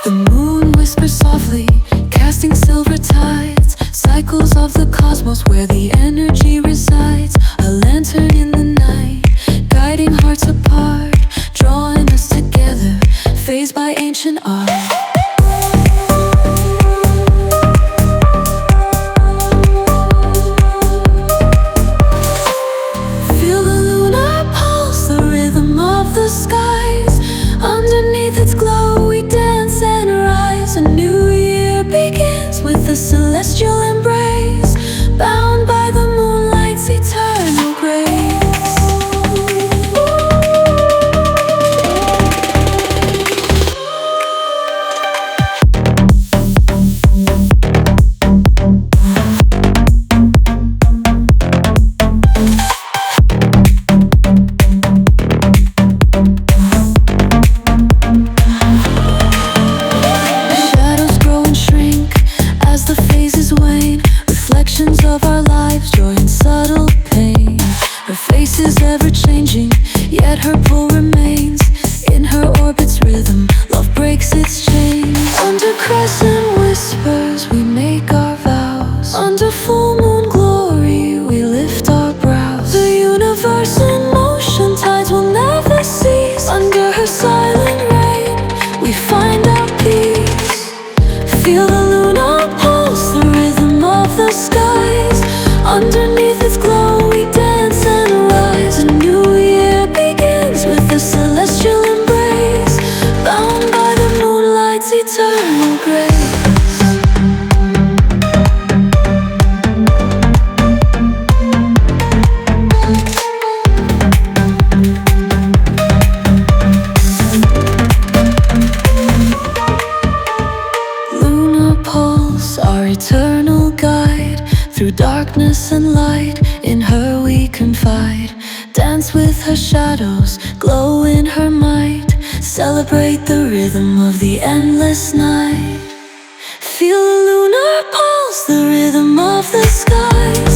The moon whispers softly, casting silver tides, cycles of the cosmos where the energy resides. A lantern in the night, guiding hearts apart, drawing us together, phased by ancient art. The celestial embrace, bound by the moonlight's eternal grace. Shadows grow and shrink as the phases wane, reflections of our lives, joy and subtle pain. Her face is ever changing, yet her pull remains. In her orbit's rhythm, love breaks its chains. Under crescent whispers, we make our vows. Under full moon glory, we lift our brows. The universe in motion, tides will never cease. Under her silent reign, we find our peace. Feel the lunar pulse, the rhythm of the skies. Underneath its glow we dance and rise. A new year begins with a celestial embrace, bound by the moonlight's eternal grace. Our eternal guide, through darkness and light, in her we confide. Dance with her shadows, glow in her might. Celebrate the rhythm of the endless night. Feel the lunar pulse, the rhythm of the skies.